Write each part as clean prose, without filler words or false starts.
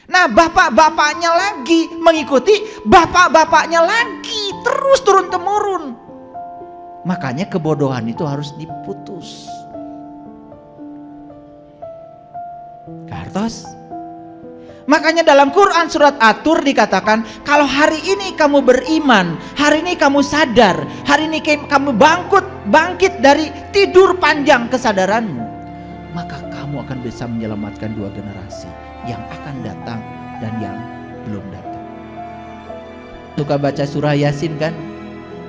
Nah, bapak-bapaknya lagi mengikuti bapak-bapaknya lagi, terus turun-temurun. Makanya kebodohan itu harus diputus. Kartos. Makanya dalam Quran surat At-Tur dikatakan, kalau hari ini kamu beriman, hari ini kamu sadar, hari ini kamu bangkit dari tidur panjang kesadaranmu, maka kamu akan bisa menyelamatkan dua generasi, yang akan datang dan yang belum datang. Suka baca surah Yasin kan?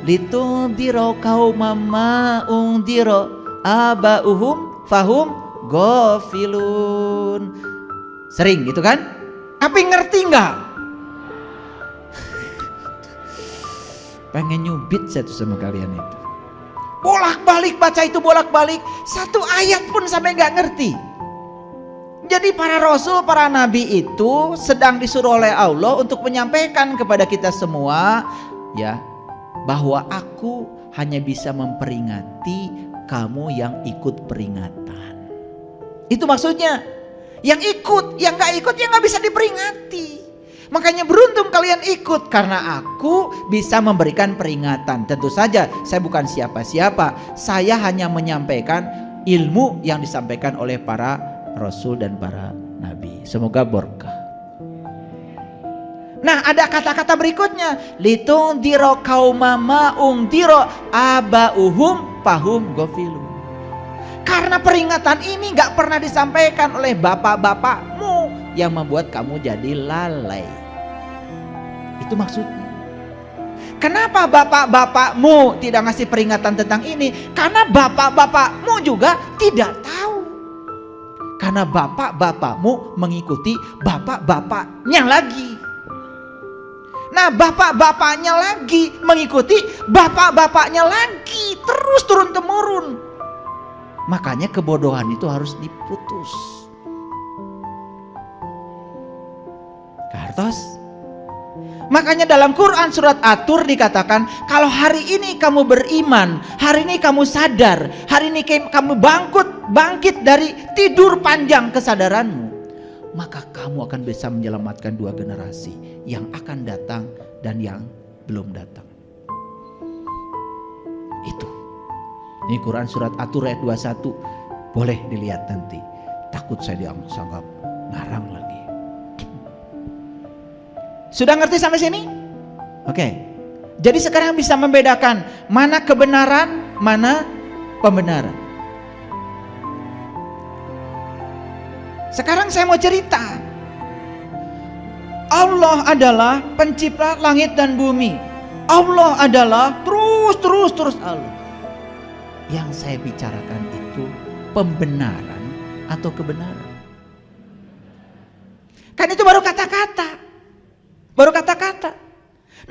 Litundiro qaumam ma undiro abauhum fahum ghafilun. Sering gitu kan? Tapi ngerti nggak? Pengen nyubit saya tuh sama kalian itu. Bolak-balik baca itu, bolak-balik. Satu ayat pun sampai nggak ngerti. Jadi para rasul, para nabi itu sedang disuruh oleh Allah untuk menyampaikan kepada kita semua, ya, bahwa aku hanya bisa memperingati kamu yang ikut peringatan. Itu maksudnya. Yang ikut, yang gak ikut, yang gak bisa diperingati. Makanya beruntung kalian ikut, karena aku bisa memberikan peringatan. Tentu saja saya bukan siapa-siapa, saya hanya menyampaikan ilmu yang disampaikan oleh para rasul dan para nabi. Semoga berkah. Nah, ada kata-kata berikutnya, litundiro qaumama ungdiro abauhum fahum ghafilun. Karena peringatan ini gak pernah disampaikan oleh bapak-bapakmu, yang membuat kamu jadi lalai. Itu maksudnya. Kenapa bapak-bapakmu tidak ngasih peringatan tentang ini? Karena bapak-bapakmu juga tidak tahu. Karena bapak-bapakmu mengikuti bapak-bapaknya lagi. Nah, bapak-bapaknya lagi mengikuti bapak-bapaknya lagi, terus turun-temurun. Makanya kebodohan itu harus diputus. Kartos. Makanya dalam Quran surat At-Tur dikatakan, kalau hari ini kamu beriman, hari ini kamu sadar, hari ini kamu bangkit dari tidur panjang kesadaranmu, maka kamu akan bisa menyelamatkan dua generasi, yang akan datang dan yang belum datang. Itu. Ini Quran surat At-Tur ayat 21. Boleh dilihat nanti. Takut saya dianggap ngarang lagi. Sudah ngerti sampai sini? Oke. Jadi sekarang bisa membedakan mana kebenaran, mana pembenaran. Sekarang saya mau cerita. Allah adalah pencipta langit dan bumi. Allah adalah terus Allah. Yang saya bicarakan itu pembenaran atau kebenaran. Kan itu baru kata-kata.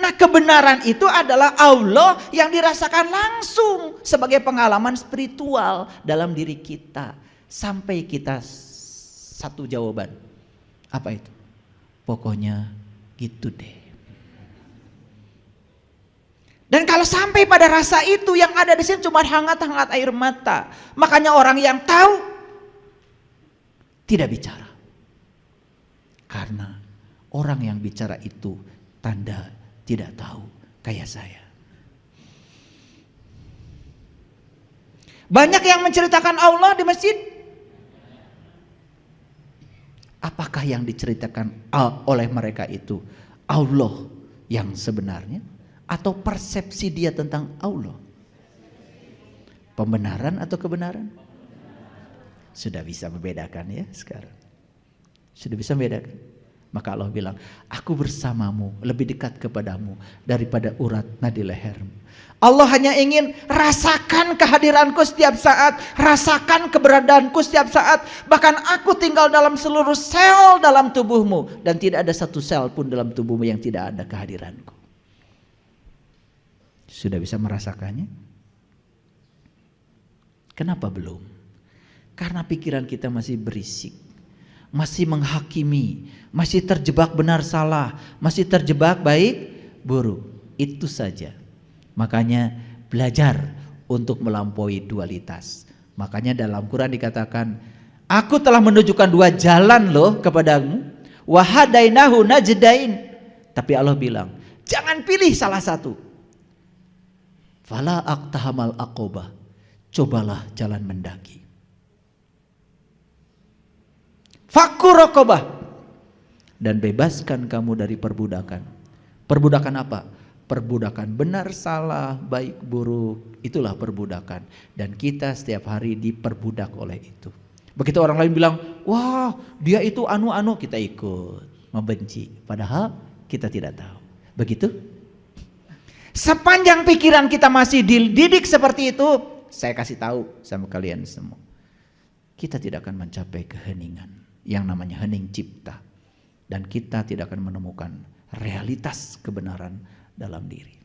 Nah, kebenaran itu adalah Allah yang dirasakan langsung sebagai pengalaman spiritual dalam diri kita. Sampai kita satu jawaban. Apa itu? Pokoknya gitu deh. Dan kalau sampai pada rasa itu, yang ada di sini cuma hangat-hangat air mata. Makanya orang yang tahu tidak bicara. Karena orang yang bicara itu tanda tidak tahu, kayak saya. Banyak yang menceritakan Allah di masjid. Apakah yang diceritakan oleh mereka itu Allah yang sebenarnya? Atau persepsi dia tentang Allah? Pembenaran atau kebenaran? Sudah bisa membedakan ya sekarang. Sudah bisa membedakan. Maka Allah bilang, aku bersamamu, lebih dekat kepadamu daripada urat nadi lehermu. Allah hanya ingin rasakan kehadiranku setiap saat, rasakan keberadaanku setiap saat. Bahkan aku tinggal dalam seluruh sel dalam tubuhmu, dan tidak ada satu sel pun dalam tubuhmu yang tidak ada kehadiranku. Sudah bisa merasakannya? Kenapa belum? Karena pikiran kita masih berisik, masih menghakimi, masih terjebak benar salah, masih terjebak baik buruk. Itu saja. Makanya belajar untuk melampaui dualitas. Makanya dalam Quran dikatakan, aku telah menunjukkan dua jalan loh kepadamu. wa hadainahu najdain. Tapi Allah bilang, jangan pilih salah satu. Fala aqtahamal aqobah, cobalah jalan mendaki. Fakku raqabah, dan bebaskan kamu dari perbudakan. Perbudakan apa? Perbudakan benar salah, baik buruk, itulah perbudakan. Dan kita setiap hari diperbudak oleh itu. Begitu orang lain bilang, wah dia itu anu-anu, kita ikut membenci. Padahal kita tidak tahu. Begitu? Sepanjang pikiran kita masih dididik seperti itu, saya kasih tahu sama kalian semua, kita tidak akan mencapai keheningan yang namanya hening cipta. Dan kita tidak akan menemukan realitas kebenaran dalam diri.